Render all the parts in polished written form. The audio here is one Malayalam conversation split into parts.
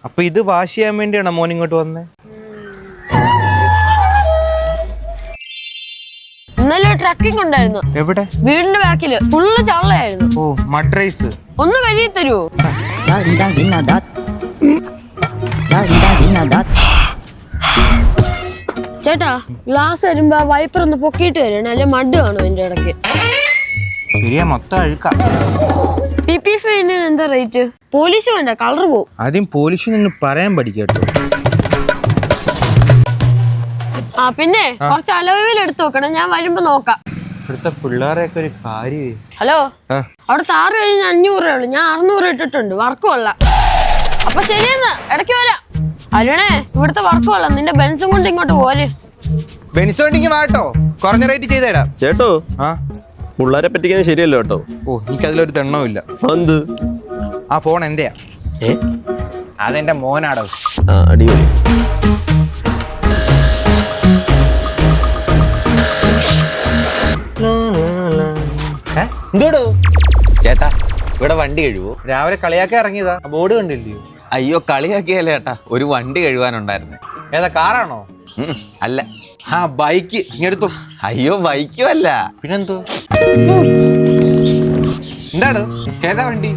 അപ്പൊ ഇത് വാഷ് ചെയ്യാൻ വേണ്ടിയാണോ മോൻ ഇങ്ങോട്ട് വന്നേ? ഇന്നലെ ട്രക്കിംഗ് ഉണ്ടായിരുന്നു. എവിടെ? വീടിന്റെ ബാക്കില് ഫുള്ള് ചള്ളയായിരുന്നു. ഓ, മഡ് റൈസ് ഒന്ന് കഴുകി തരുമോ? ചേട്ടാ, ഗ്ലാസ് വരുമ്പോ വൈപ്പർ ഒന്ന് പൊക്കിയിട്ട് വരണം, അല്ലെ മഡ് കാണും എന്റെ ഇടയ്ക്ക്. മൊത്തം അഴുക്കാം. PP ഫൈന് എന്താ റേറ്റ്? പോലീസ് വേണ്ട, കളർ പോവും. ആദ്യം പോലീസിൽ നിന്ന് പറയാൻ പഠിക്കട്ടോ. ആ പിന്നെ കുറച്ച് അലോയിൽ എടുത്തു നോക്കണം, ഞാൻ വരുമ്പോ നോക്കാം. ഇവിടുത്തെ പിള്ളേരെയൊക്കെ ഒരു കാര്യം. ഹലോ, അവിടെ 6 കഴിഞ്ഞ് 500 രൂപ ഉള്ളു, ഞാൻ 600 ഇട്ടിട്ടുണ്ട്. വർക്ക് കൊള്ളാം. അപ്പൊ ശരിയെന്ന്, ഇടയ്ക്ക് വരാം. അരുണേ, ഇവിടുത്തെ വർക്ക് കൊള്ളാം. നിന്റെ ബെൻസും കൊണ്ട് ഇങ്ങോട്ട് പോര്. ബെൻസ് വേണ്ടെങ്കിൽ വാട്ടോ, കുറഞ്ഞ റേറ്റ് ചെയ്ത് തരാം. ചേട്ടോ, പിള്ളേരെ പറ്റിക്കാൻ ശരിയല്ലോ കേട്ടോ. ഓ, എനിക്കതിലൊരു തെണ്ണവുമില്ല. എന്ത്? ആ ഫോൺ എന്റെയാ. അതെന്റെ മോനാടോ. അടിപൊളി. എന്തോടോ ചേട്ടാ, ഇവിടെ വണ്ടി കഴുകുവോ? രാവിലെ കളിയാക്കി ഇറങ്ങിയതാ, ബോർഡ് കണ്ടില്ലയോ? അയ്യോ, കളിയാക്കിയല്ലേ ചേട്ടാ, ഒരു വണ്ടി കഴുകാനുണ്ടായിരുന്നു. ഏതാ, കാറാണോ? അല്ല, ബൈക്ക്. ഇങ്ങെടുത്തു. അയ്യോ, ബൈക്കും അല്ല. പിന്നെന്തോ? എന്താണ്? ഏതാ വണ്ടി?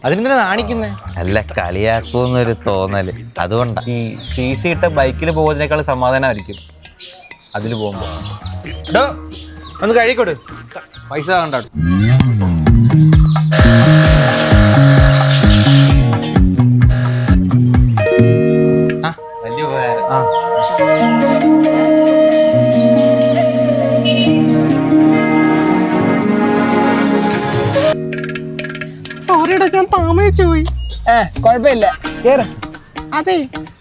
അതിനെന്തിനാ കാണിക്കുന്നേ? അല്ല, കളിയാക്കൂന്നൊരു തോന്നല്, അതുകൊണ്ടാ. ഈ CC ഇട്ട ബൈക്കിൽ പോകുന്നതിനേക്കാൾ സമാധാനമായിരിക്കും അതിൽ പോകുമ്പോ. ഒന്ന് കഴിക്കോട്, പൈസ കണ്ടാടും. വലിയ ഉപകാരം. സോറിയുടെ ഞാൻ താമസിച്ചു പോയി. കുഴപ്പമില്ല, കേറ്. അതെ,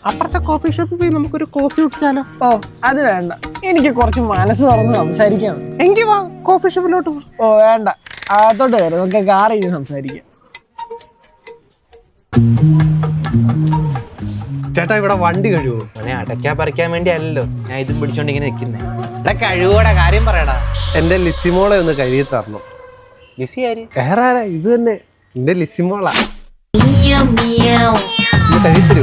അപ്പുറത്തെ കോഫി ഷോപ്പിൽ പോയി നമുക്കൊരു കോഫി കുടിച്ചാലോ? ഓ, അത് വേണ്ട, എനിക്ക് കുറച്ച് മനസ്സ് തുറന്ന് സംസാരിക്കണം. എങ്കിൽ വാ, കോഫി ഷോപ്പിലോട്ട് പോ. ഓ വേണ്ട, അകത്തോട്ട് കയറി നമുക്ക് കാറിൽ ഇരുന്ന് സംസാരിക്കാം. ചേട്ടാ, ഇവിടെ വണ്ടി കഴിയുമോ? മോനെ, അടയ്ക്കാൻ പറിക്കാൻ വേണ്ടി അല്ലല്ലോ ഞാൻ ഇതും പിടിച്ചോണ്ട് ഇങ്ങനെ നിൽക്കുന്നേ. ഇവിടെ കഴിവോടെ കാര്യം പറയടാ. എന്റെ ലിസിമോളെ ഒന്ന് കഴുകി തരണം. ലിസി ആര്? വേറെ ആരാ? ഇത് തന്നെ, എന്റെ ലിസിമോളാ. കഴുകി തരൂ.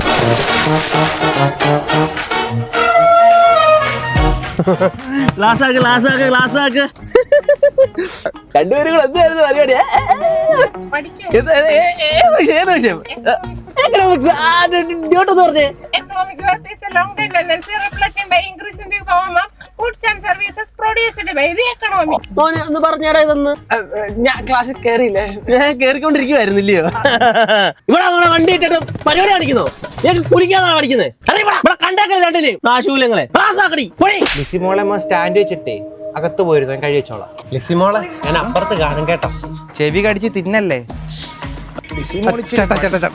രണ്ടുപേരും കൂടെ എന്തായിരുന്നു പരിപാടി? ഏത് വിഷയം? എക്കണോമിക്സ്. ഡ്യൂട്ടെന്ന് പറഞ്ഞേ. Economic growth is a long-term tendency reflected by increase in the volume of goods and services produced by the economy. മോനെ ഒന്ന് പറഞ്ഞേടാ ഇതൊന്ന്. ഞാൻ ക്ലാസ്സിൽ കയറിയില്ലേ? ഞാൻ കേറിക്കൊണ്ടിരിക്കുവായിരുന്നില്ലയോ? ഇവിടെ വണ്ടി ഇട്ടിട്ട് പരിപാടി കാണിക്കുന്നോ? ഞങ്ങൾക്ക് കുളിക്കാന്നാണ് പഠിക്കുന്നത്. ഇവിടെ കണ്ടേക്കല്ലേ രണ്ടിന് നാശൂലങ്ങളെ. ക്ലാസ് ആക്കടി. ലിസി മോളെ സ്റ്റാൻഡ് വെച്ചിട്ടേ അകത്ത് പോയിരുന്നു, ഞാൻ കഴി വെച്ചോളാം. ലിസിമോളെ ഞാൻ അപ്പുറത്ത് കാണും കേട്ടോ. ചെവി കടിച്ച് തിന്നല്ലേ. ചേട്ടാ ചേട്ടാ ചേട്ടാ,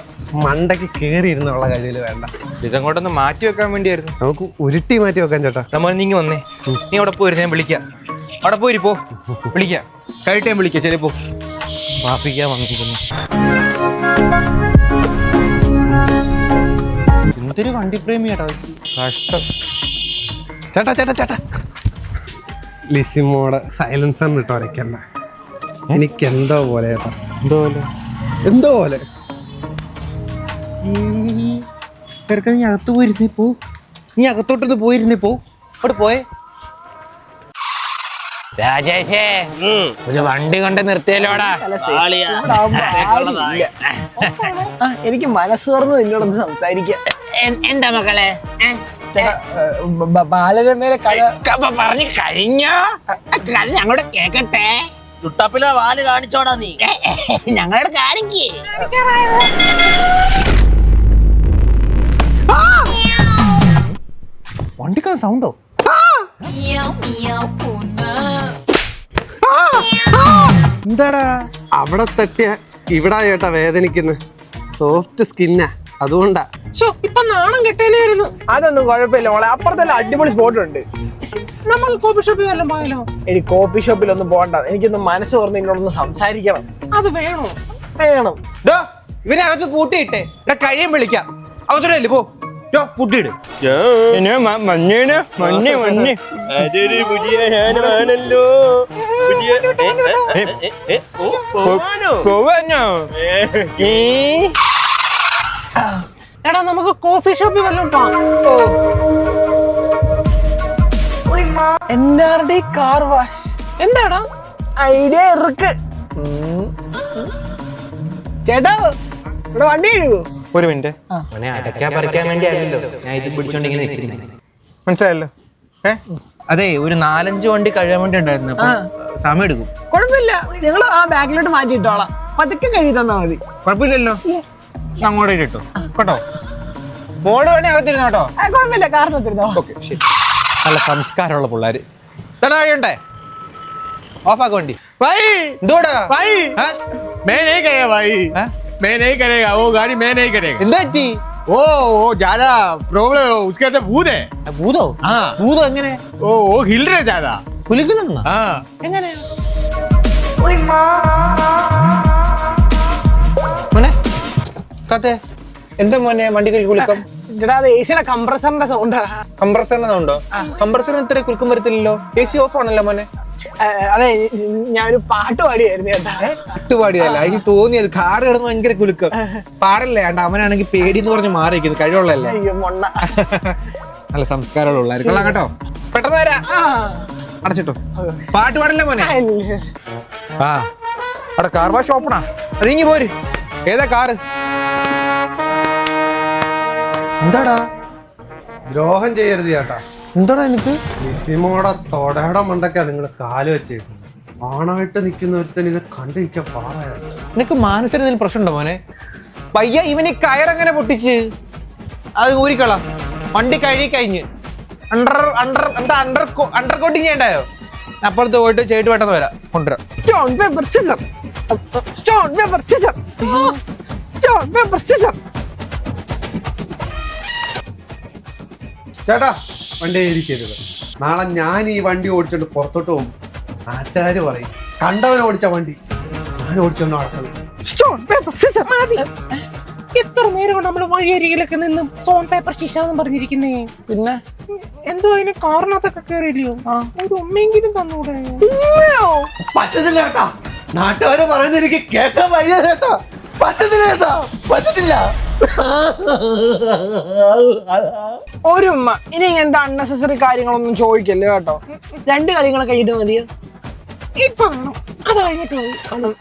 മണ്ടയ്ക്ക് കേറി ഇരുന്നുള്ള കഴിവില് വേണ്ട. ഇതങ്ങോട്ടൊന്ന് മാറ്റി വെക്കാൻ വേണ്ടിയായിരുന്നു. നമുക്ക് ഉരുട്ടി മാറ്റി വെക്കാൻ ചേട്ടാ. നമ്മൾ നീങ്ങി വന്നേ, നീ അവിടെ പോയിരുന്നു, ഞാൻ വിളിക്കാം. അവിടെ പോയി പോ, വിളിക്കാം. കഴിട്ട് ഞാൻ വിളിക്കാം. ചിലപ്പോ മാപ്പിക്കാൻ വന്നിരിക്കുന്നു. എന്തൊരു വണ്ടി പ്രേമിയാട്ടാ, കഷ്ടം. ചേട്ടാ ചേട്ടാ ചേട്ടാ, ലിസിമോടെ സൈലൻസർ ഇട്ട് വരയ്ക്കണ്ട. എനിക്ക് എന്തോ പോലെ ചേട്ടാ, എന്തോ പോലെ. നീ അകത്ത് പോയിരുന്നേ പോ, നീ അകത്തോട്ടൊന്ന് പോയിരുന്നേ പോ. അവിടെ പോയേ. രാജേഷേ, ഒരു വണ്ടി കൊണ്ട് നിർത്തിയല്ലോടാ. എനിക്ക് മനസ്സ് തുറന്ന് നിന്നോടൊന്ന് സംസാരിക്കാം. എന്താ മക്കളെ? ബാലരമയിലെ കഥ പറഞ്ഞു കഴിഞ്ഞോ? കഥ ഞങ്ങളോട് കേക്കട്ടെ. ചുട്ടപ്പിലെ വാല് കാണിച്ചോടാ നീ. ഞങ്ങളോട് കാണിക്കേ. വണ്ടിക്കാൻ സൗണ്ടോ? എന്താടാ അവിടെ തട്ടിയ ഇവിടെ ചേട്ടാ വേദനിക്കുന്നു. സോഫ്റ്റ് സ്കിന്നാ, അതുകൊണ്ടാ. ഇപ്പൊ നാണം കെട്ടേനായിരുന്നു. അതൊന്നും കുഴപ്പമില്ല മോളെ, അപ്പുറത്തല്ല അടിപൊളി സ്പോട്ട് ഉണ്ട്. നമ്മൾ കോഫി ഷോപ്പിൽ വല്ലതും പോയാലോ? എനിക്ക് കോഫി ഷോപ്പിലൊന്നും പോകണ്ട, എനിക്കൊന്ന് മനസ്സ് തുറന്ന് നിന്നോടൊന്ന് സംസാരിക്കണം. അത് വേണോ? വേണം. ഇവരെ അകത്ത് പൂട്ടിയിട്ടെ, ഇവിടെ കഴിയും വിളിക്കാം. അകത്തോട്ടല്ലേ പോ. പുട്ടിയിട്. അതൊരു പുതിയ സാധനമാണല്ലോ. എടാ നമുക്ക് കോഫി ഷോപ്പിൽ വല്ലതും പോവാം. NRD car wash. എന്താടാ ഐഡിയ ഇറക്ക്. ചേട്ടാ ഇവിടെ വണ്ടി കഴുകൂ. ഒരു മിനിറ്റ്. അവനെ അടയ്ക്കാൻ പറിക്കാൻ വേണ്ടി അല്ലല്ലോ ഞാൻ ഇത് പിടിച്ചോണ്ടിങ്ങനെ നിൽക്കുന്നത്. മനസ്സിലായല്ലോ? അതെ, ഒരു 4-5 വണ്ടി കഴിയാൻ വേണ്ടി ഉണ്ടായിരുന്നു. അപ്പൊ സമയം എടുക്കും. കുഴപ്പമില്ല, ഞങ്ങൾ ആ ബാഗിലോട്ട് മാറ്റിയിട്ടോളാം. പതുക്കെ കഴുകി തന്നാ മതി. കുഴപ്പമില്ലല്ലോ. അങ്ങോട്ടേക്ക് ഇട്ടോ കേട്ടോ. മോള് വേണേ അകത്തിരുന്നോ കേട്ടോ. കുഴപ്പമില്ല, കാരണത്തിരുന്നോ. ഓക്കെ, ശരി. നല്ല സംസ്കാരമുള്ള പിള്ളേര്. തടായുണ്ടേ ഓഫാക്ക് വണ്ടി. എന്തോടാ मैं नहीं करेगा भाई, मैं नहीं करेगा वो गाड़ी, मैं नहीं करेगा। എന്താ പറ്റി? वो ज्यादा प्रॉब्लम, उसके अंदर भूत है। ഭൂതോ? हाँ, ഭൂതോ എങ്ങനെ? वो हिल रहे ज्यादा। കുലിക്കുന്ന हाँ, എങ്ങനെ മോനെ കത്തെ എന്താ മോനെ വണ്ടിക്ക് കുലുക്കം? ചേട്ടാ അത് എസിയുടെ കംപ്രസറിന്റെ സൗണ്ടാ. കംപ്രസറിന് സൗണ്ടോ? കംപ്രസറിന് ഇത്ര കുലുക്കം വരത്തില്ലല്ലോ. AC ഓഫ് ആണല്ലോ മോനെ. അതെ, ഞാനൊരു പാട്ട് പാടിയായിരുന്നു ചേട്ടാ. പാട്ടുപാടിയല്ല, എനിക്ക് തോന്നിയത് കാറ് കിടന്ന് ഭയങ്കര കുലുക്കം. പാടല്ലേ ആണ്ട്. അവനാണെങ്കിൽ പേടിന്ന് പറഞ്ഞ് മാറിയിരിക്കുന്നു. കഴിവുള്ളല്ലേ. അയ്യോ മൊണ്ണ. നല്ല സംസ്കാരമുള്ള പിള്ളേർക്കുള്ള കേട്ടോ. പെട്ടെന്ന് വരാ. അടച്ചിട്ടോ. പാട്ട് പാടില്ല മോനെ. ആ അവിടെ കാർ വാഷ് ഓപ്പണാ. അതിങ്ങി പോര്. ഏതാ കാറ്? എന്താടാ? ദ്രോഹം ചെയ്യരുത് ചേട്ടാ. എന്താടാ എനിക്ക്? നിസിമോടെ തൊടയുടെ മണ്ടക്കാ നിങ്ങൾ കാല് വെച്ചേക്കുന്നത്. ആണായിട്ട് നിൽക്കുന്ന ഒരുത്തൻ ഇത് കണ്ടു നിൽക്കാൻ പാടാണ്. നിനക്ക് മാനസിക പ്രശ്നമുണ്ടോ മോനെ? പയ്യ ഇവന് ഈ കയറെങ്ങനെ പൊട്ടിച്ച് അത് ഊരിക്കളാം. വണ്ടി കഴുകി കഴിഞ്ഞ് അണ്ടർ കോട്ടിങ് ചെയ്യണ്ടായോ? അപ്പുറത്ത് പോയിട്ട് ചെയ്തിട്ട് പെട്ടെന്ന് വരാം. കൊണ്ടുവരാം. Stone paper scissor, stone paper scissor, stone paper scissor. ചേട്ടാ വണ്ടി ഇരിക്കരുത്. നാളെ ഞാൻ ഈ വണ്ടി ഓടിച്ചോണ്ട് പുറത്തോട്ട് പോകും. നാട്ടുകാർ പറയും കണ്ടവൻ ഓടിച്ച വണ്ടി ഞാൻ ഓടിച്ചോണ്ട് നടക്കുന്നത്. സ്റ്റോൺ പേപ്പർ സിസർ മതി. എത്ര നേരം കൊണ്ട് നമ്മൾ വഴിയരികിലൊക്കെ നിന്ന് സ്റ്റോൺ പേപ്പർ ശിശാന്ന് പറഞ്ഞിരിക്കുന്നേ. പിന്നെ എന്തോ അതിന് കാറിനകത്തൊക്കെ കയറിയില്ലയോ? ഒരു ഉമ്മയെങ്കിലും തന്നൂടെ? പറ്റത്തില്ല ചേട്ടാ. നാട്ടുകാര് പറയുന്നത് എനിക്ക് കേൾക്കാൻ വയ്യ ചേട്ടാ. പറ്റത്തില്ല ചേട്ടാ, പറ്റത്തില്ല. ഒരു ഉമ്മ. ഇനി ഇങ്ങനത്തെ അൺനെസസറി കാര്യങ്ങളൊന്നും ചോദിക്കല്ലോ കേട്ടോ. 2 കളികളൊക്കെ കഴിഞ്ഞിട്ട് മതിയോ? ഇപ്പൊ അത് കഴിഞ്ഞിട്ട് മതി.